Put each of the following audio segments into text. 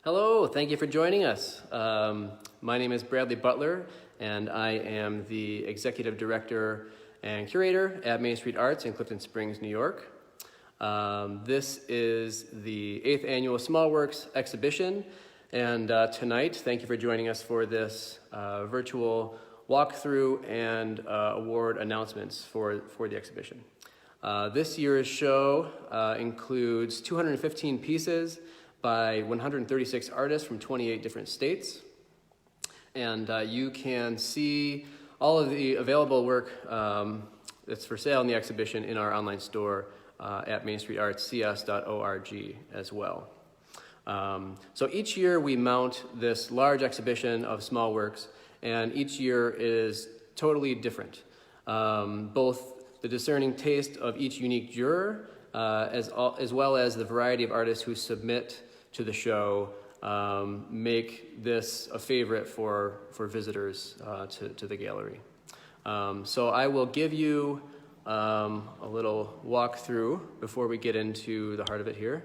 Hello, thank you for joining us. My name is Bradley Butler, and I am the Executive Director and Curator at Main Street Arts in Clifton Springs, New York. This is the 8th Annual SmallWorks exhibition, and tonight, thank you for joining us for this virtual walkthrough and award announcements for the exhibition. This year's show includes 215 pieces by 136 artists from 28 different states. And you can see all of the available work that's for sale in the exhibition in our online store at mainstreetartscs.org as well. So each year we mount this large exhibition of small works, and each year is totally different. Both the discerning taste of each unique juror, as well as the variety of artists who submit to the show make this a favorite for visitors to the gallery. So I will give you a little walkthrough before we get into the heart of it here.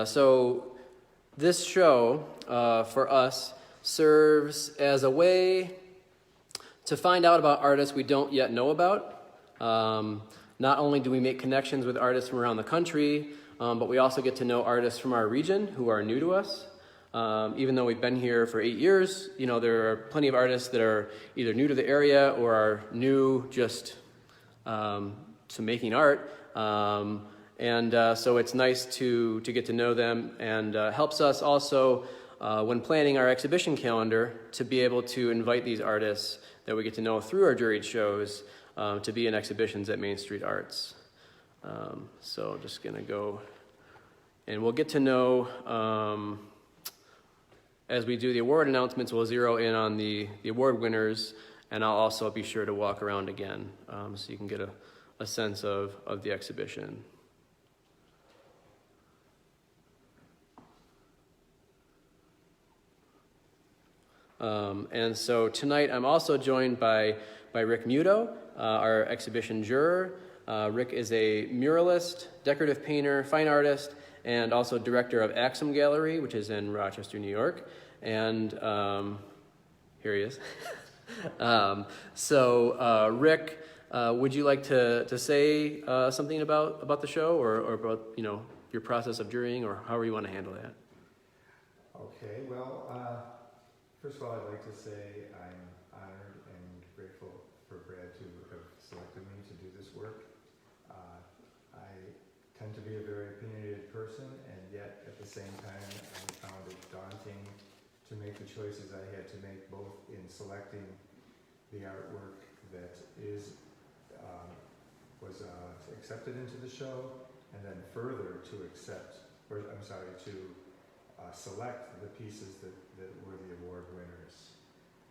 So this show for us serves as a way to find out about artists we don't yet know about. Not only do we make connections with artists from around the country, but we also get to know artists from our region who are new to us. Even though we've been here for 8 years, you know, there are plenty of artists that are either new to the area or are new just to making art. So it's nice to get to know them, and helps us also when planning our exhibition calendar to be able to invite these artists that we get to know through our juried shows to be in exhibitions at Main Street Arts. So just gonna go, and we'll get to know, as we do the award announcements, we'll zero in on the award winners, and I'll also be sure to walk around again so you can get a sense of the exhibition. And so tonight I'm also joined by Rick Muto, our exhibition juror. Rick is a muralist, decorative painter, fine artist, and also director of Axom Gallery, which is in Rochester, New York. And here he is. Rick, would you like to say something about the show or about, you know, your process of jurying, or however you want to handle that? Okay, well, first of all, I'd like to say I'm honored and grateful for Brad to have selected me to do this work. I tend to be a very opinionated person, and yet at the same time I found it daunting to make the choices I had to make, both in selecting the artwork that was accepted into the show, and then further to select the pieces that were the award winners.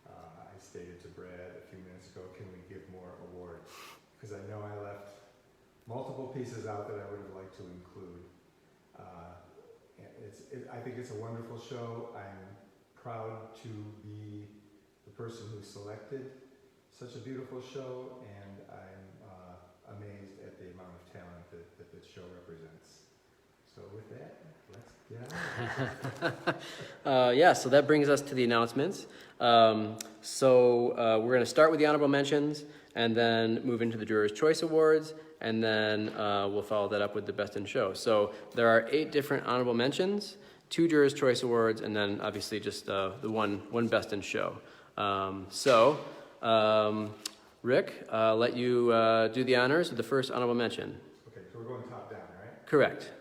I stated to Brad a few minutes ago, can we give more awards? Because I know I left multiple pieces out that I would have liked to include. I think it's a wonderful show. I'm proud to be the person who selected such a beautiful show, and I'm amazed at the amount of talent that the show represents. So with that, let's get on. Yeah, so that brings us to the announcements. We're going to start with the honorable mentions, and then move into the Jurors' Choice Awards, and then we'll follow that up with the Best in Show. So there are 8 different honorable mentions, 2 Jurors' Choice Awards, and then obviously just the one Best in Show. Rick, let you do the honors with the first honorable mention. Okay, so we're going top down, right? Correct.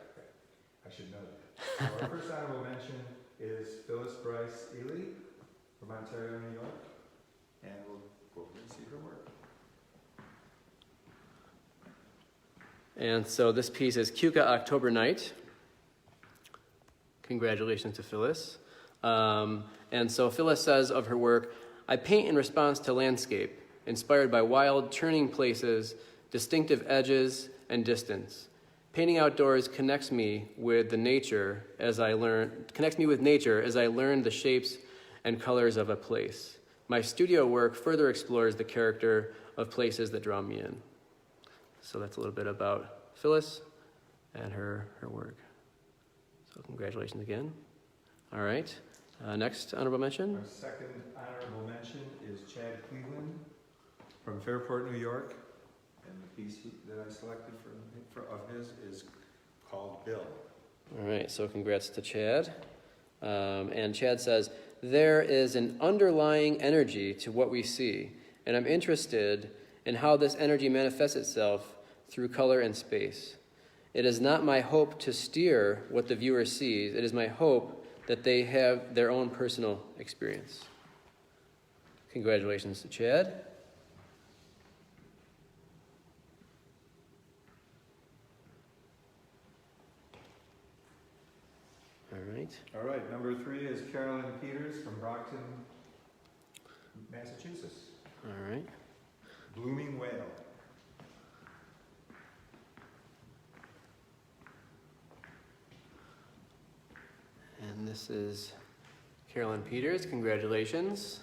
I should know that. So our first honorable mention is Phyllis Bryce Ely from Ontario, New York, and we'll go over and see her work. And so this piece is Keuka October Night. Congratulations to Phyllis. And so Phyllis says of her work, I paint in response to landscape, inspired by wild, turning places, distinctive edges, and distance. Painting outdoors connects me with nature as I learn the shapes and colors of a place. My studio work further explores the character of places that draw me in. So that's a little bit about Phyllis and her work. So congratulations again. All right. Next honorable mention. Our second honorable mention is Chad Cleveland from Fairport, New York. And the piece that I selected of his is called Bill. All right, so congrats to Chad. And Chad says, there is an underlying energy to what we see, and I'm interested in how this energy manifests itself through color and space. It is not my hope to steer what the viewer sees. It is my hope that they have their own personal experience. Congratulations to Chad. All right, number 3 is Carolyn Peters from Brockton, Massachusetts. All right. Blooming Whale. And this is Carolyn Peters. Congratulations.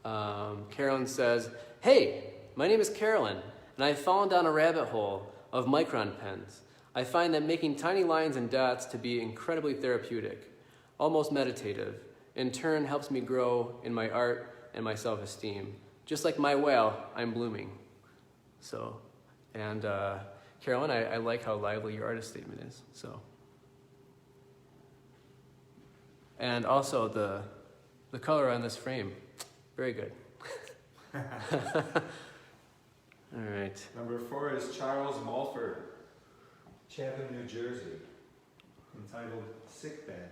Carolyn says, hey, my name is Carolyn, and I've fallen down a rabbit hole of micron pens. I find that making tiny lines and dots to be incredibly therapeutic, almost meditative. In turn, helps me grow in my art and my self-esteem. Just like my whale, I'm blooming. So, and Carolyn, I like how lively your artist statement is. So, and also the color on this frame, very good. All right. Number 4 is Charles Mulford, Chatham, New Jersey, entitled Sick Bed.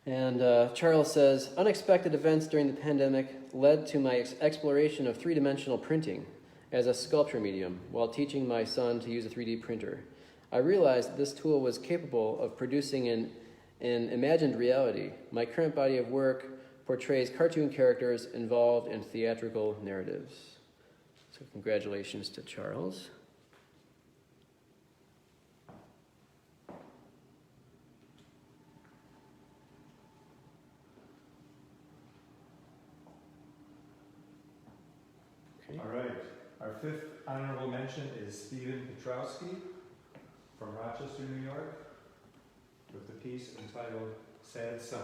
And Charles says, unexpected events during the pandemic led to my exploration of three-dimensional printing as a sculpture medium while teaching my son to use a 3D printer. I realized that this tool was capable of producing an imagined reality. My current body of work portrays cartoon characters involved in theatrical narratives. So congratulations to Charles. Okay. All right, our 5th honorable mention is Stephen Petrowski from Rochester, New York, with the piece entitled Sad Sun.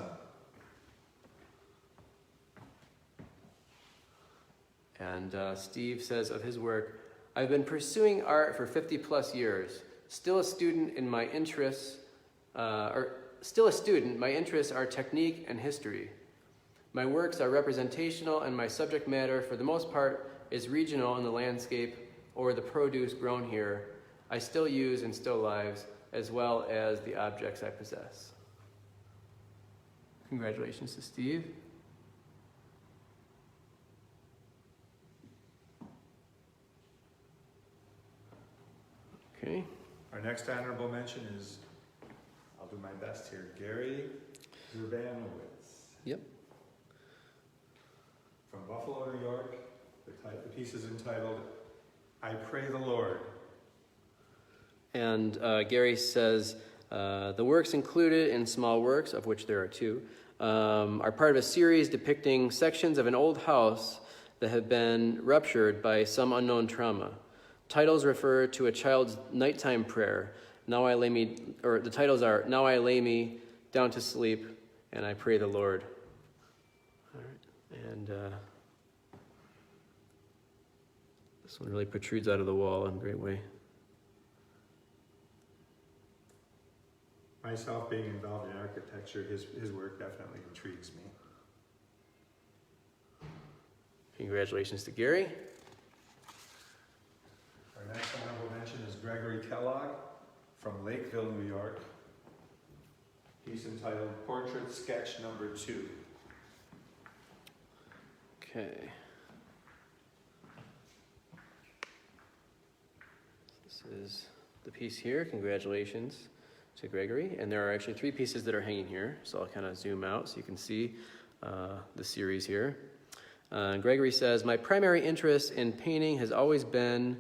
And Steve says of his work, I've been pursuing art for 50 plus years. Still a student, my interests are technique and history. My works are representational, and my subject matter, for the most part, is regional in the landscape or the produce grown here. I still use in still lives, as well as the objects I possess. Congratulations to Steve. Okay. Our next honorable mention is, I'll do my best here, Gary Zurbanowitz. Yep. From Buffalo, New York. The piece is entitled, I Pray the Lord. And Gary says, the works included in Small Works, of which there are 2, are part of a series depicting sections of an old house that have been ruptured by some unknown trauma. Titles refer to a child's nighttime prayer. The titles are, Now I Lay Me Down to Sleep, and I Pray the Lord. All right. And this one really protrudes out of the wall in a great way. Myself being involved in architecture, his work definitely intrigues me. Congratulations to Gary. Our next honorable mention is Gregory Kellogg from Lakeville, New York. Piece entitled Portrait Sketch Number 2. Okay. This is the piece here. Congratulations to Gregory. And there are actually 3 pieces that are hanging here. So I'll kind of zoom out so you can see the series here. Gregory says, my primary interest in painting has always been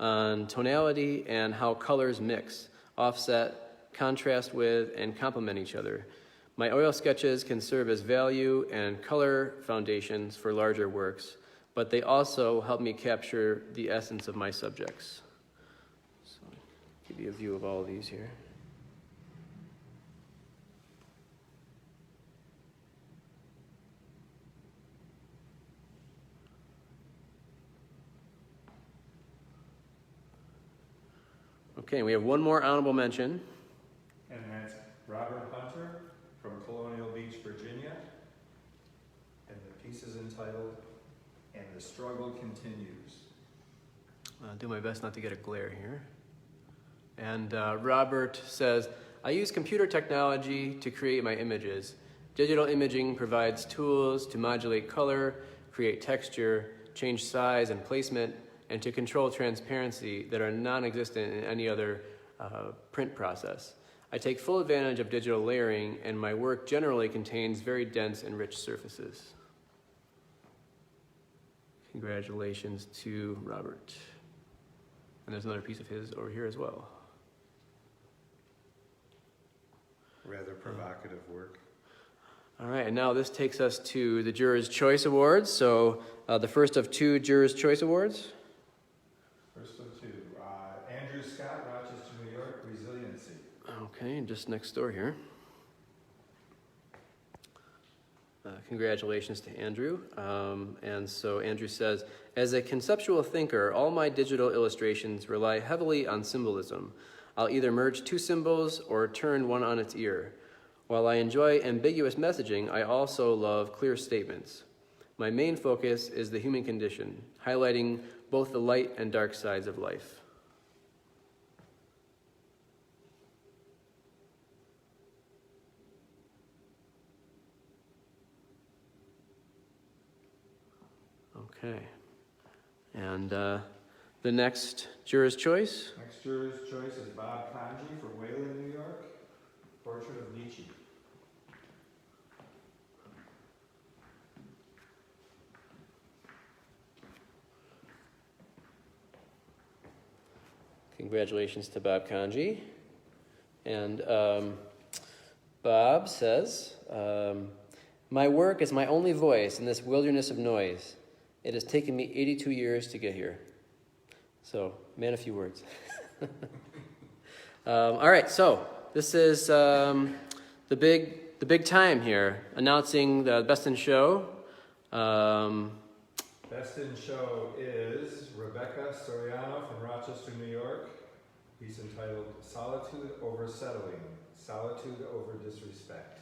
on tonality and how colors mix, offset, contrast with, and complement each other. My oil sketches can serve as value and color foundations for larger works, but they also help me capture the essence of my subjects. So, keep give you a view of all of these here. Okay, we have one more honorable mention. And that's Robert Hunter from Colonial Beach, Virginia. And the piece is entitled, "And the Struggle Continues." I'll do my best not to get a glare here. And Robert says, I use computer technology to create my images. Digital imaging provides tools to modulate color, create texture, change size and placement, and to control transparency that are non-existent in any other print process. I take full advantage of digital layering, and my work generally contains very dense and rich surfaces. Congratulations to Robert. And there's another piece of his over here as well. Rather provocative work. All right, and now this takes us to the Jurors' Choice Awards. So the first of two Jurors' Choice Awards. First of two, Andrew Scott, Rochester, New York, Resiliency. Okay, just next door here. Congratulations to Andrew. And so Andrew says, as a conceptual thinker, all my digital illustrations rely heavily on symbolism. I'll either merge two symbols or turn one on its ear. While I enjoy ambiguous messaging, I also love clear statements. My main focus is the human condition, highlighting both the light and dark sides of life. Okay. And the next Juror's Choice? Next Juror's Choice is Bob Kanji from Wayland, New York, Portrait of Nietzsche. Congratulations to Bob Kanji. And Bob says, my work is my only voice in this wilderness of noise. It has taken me 82 years to get here. So, man, a few words. All right, so this is the big time here, announcing the Best in Show. Best in Show is Rebecca Soriano from Rochester, New York. He's entitled Solitude Over Settling, Solitude Over Disrespect.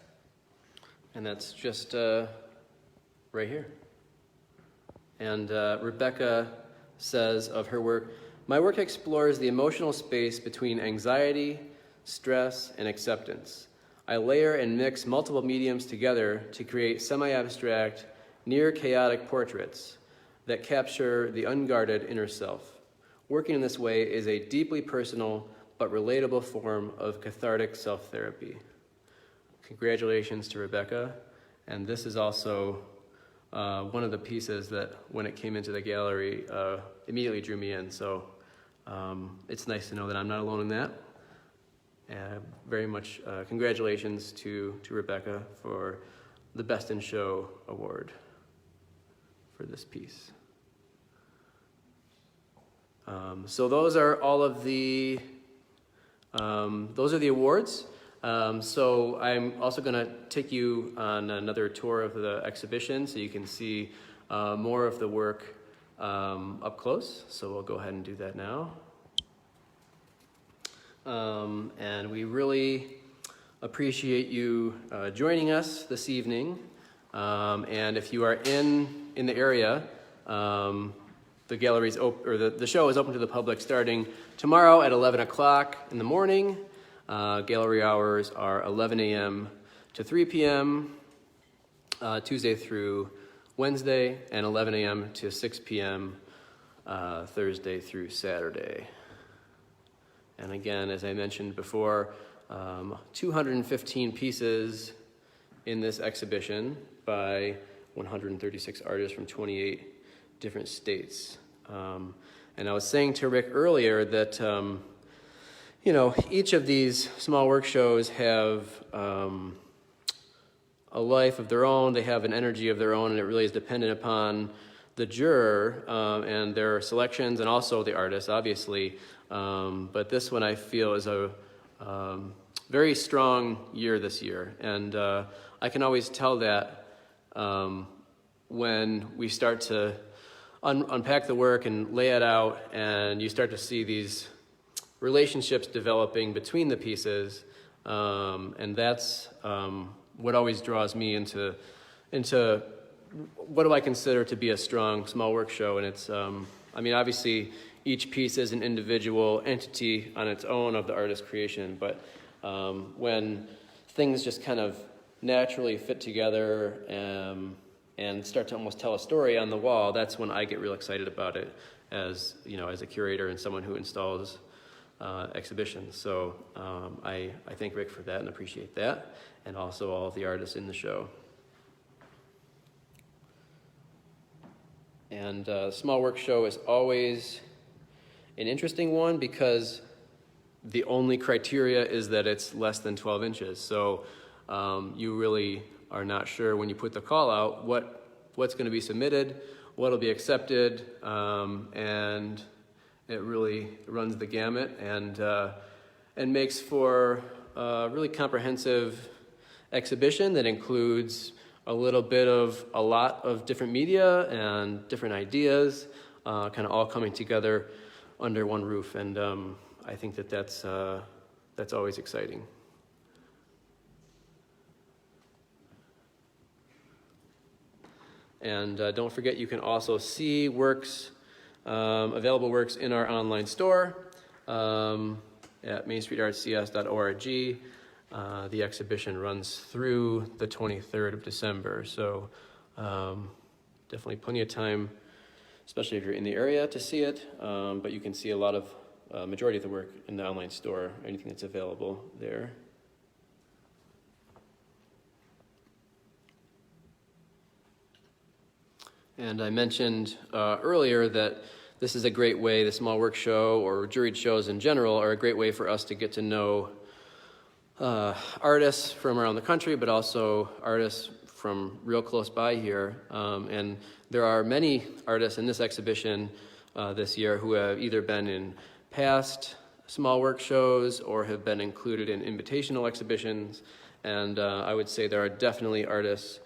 And that's just right here. And Rebecca says of her work, my work explores the emotional space between anxiety, stress, and acceptance. I layer and mix multiple mediums together to create semi-abstract, near-chaotic portraits that capture the unguarded inner self. Working in this way is a deeply personal but relatable form of cathartic self-therapy. Congratulations to Rebecca. And this is also one of the pieces that, when it came into the gallery, immediately drew me in. So it's nice to know that I'm not alone in that. And very much congratulations to Rebecca for the Best in Show award for this piece. So those are all of the, those are the awards. So I'm also going to take you on another tour of the exhibition so you can see more of the work up close. So we'll go ahead and do that now. And we really appreciate you joining us this evening. And if you are in the area, the gallery's the show is open to the public starting tomorrow at 11 o'clock in the morning. Gallery hours are 11 a.m. to 3 p.m. Tuesday through Wednesday, and 11 a.m. to 6 p.m. Thursday through Saturday. And again, as I mentioned before, 215 pieces in this exhibition by 136 artists from 28 different states. And I was saying to Rick earlier that you know, each of these small work shows have a life of their own, they have an energy of their own, and it really is dependent upon the juror and their selections, and also the artist, obviously, But this one I feel is a very strong year this year. And I can always tell that when we start to unpack the work and lay it out, and you start to see these relationships developing between the pieces, and that's what always draws me into what do I consider to be a strong small work show. And it's, I mean, obviously each piece is an individual entity on its own of the artist's creation, but when things just kind of naturally fit together and start to almost tell a story on the wall, that's when I get real excited about it as, you know, as a curator and someone who installs exhibitions. So I thank Rick for that and appreciate that, and also all of the artists in the show. And Small Work Show is always an interesting one because the only criteria is that it's less than 12 inches. So you really are not sure when you put the call out what's going to be submitted, what'll be accepted, and it really runs the gamut and makes for a really comprehensive exhibition that includes a little bit of a lot of different media and different ideas, kind of all coming together under one roof. And I think that that's always exciting. And don't forget, you can also see works, available works in our online store at mainstreetartscs.org. The exhibition runs through the 23rd of December, so definitely plenty of time, especially if you're in the area, to see it. But you can see a lot of majority of the work in the online store, anything that's available there. And I mentioned earlier that this is a great way, the Small Work Show or juried shows in general are a great way for us to get to know artists from around the country, but also artists from real close by here. And there are many artists in this exhibition this year who have either been in past small work shows or have been included in invitational exhibitions. And I would say there are definitely artists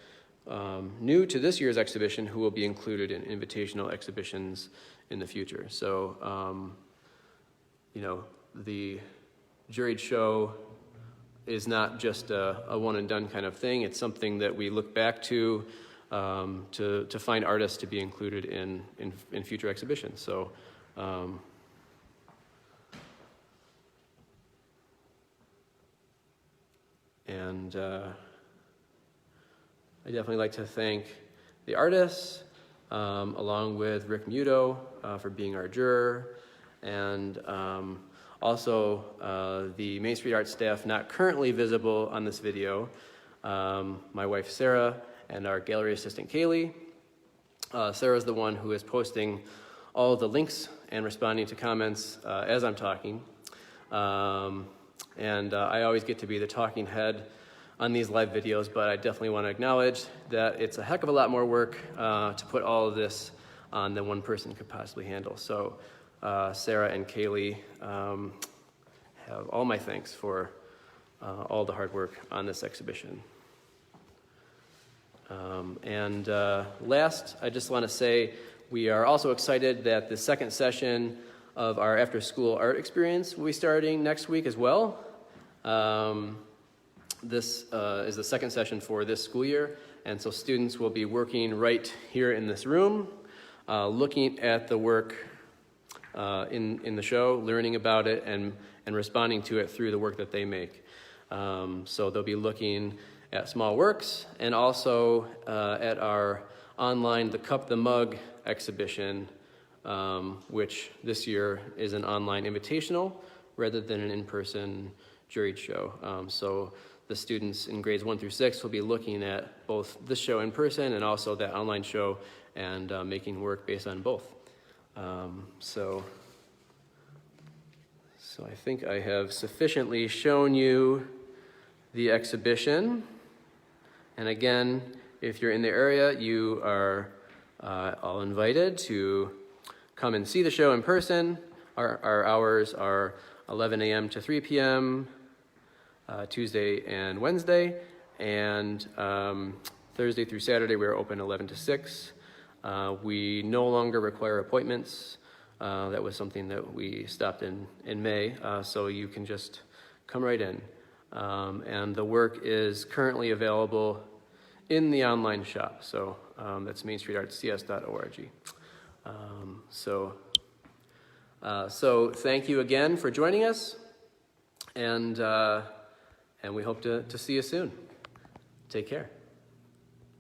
new to this year's exhibition who will be included in invitational exhibitions in the future. So, you know, the juried show is not just a one and done kind of thing. It's something that we look back to find artists to be included in future exhibitions. So, and I definitely like to thank the artists, along with Rick Muto for being our juror, and also the Main Street Art staff not currently visible on this video, my wife Sarah and our gallery assistant Kaylee. Sarah's the one who is posting all of the links and responding to comments as I'm talking. And I always get to be the talking head on these live videos, but I definitely want to acknowledge that it's a heck of a lot more work to put all of this on than one person could possibly handle. So Sarah and Kaylee have all my thanks for all the hard work on this exhibition. And last, I just want to say we are also excited that the second session of our after-school art experience will be starting next week as well. This is the second session for this school year, and so students will be working right here in this room, looking at the work in the show, learning about it, and responding to it through the work that they make. So they'll be looking at small works and also at our online The Cup, the Mug exhibition, which this year is an online invitational rather than an in-person juried show. So the students in grades 1 through 6 will be looking at both this show in person and also that online show and making work based on both. So I think I have sufficiently shown you the exhibition. And again, if you're in the area, you are all invited to come and see the show in person. Our hours are 11 a.m. to 3 p.m. Tuesday and Wednesday, and Thursday through Saturday we're open 11 to 6. We no longer require appointments. That was something that we stopped in May, so you can just come right in. And the work is currently available in the online shop, so that's mainstreetartscs.org. So thank you again for joining us, and we hope to see you soon. Take care.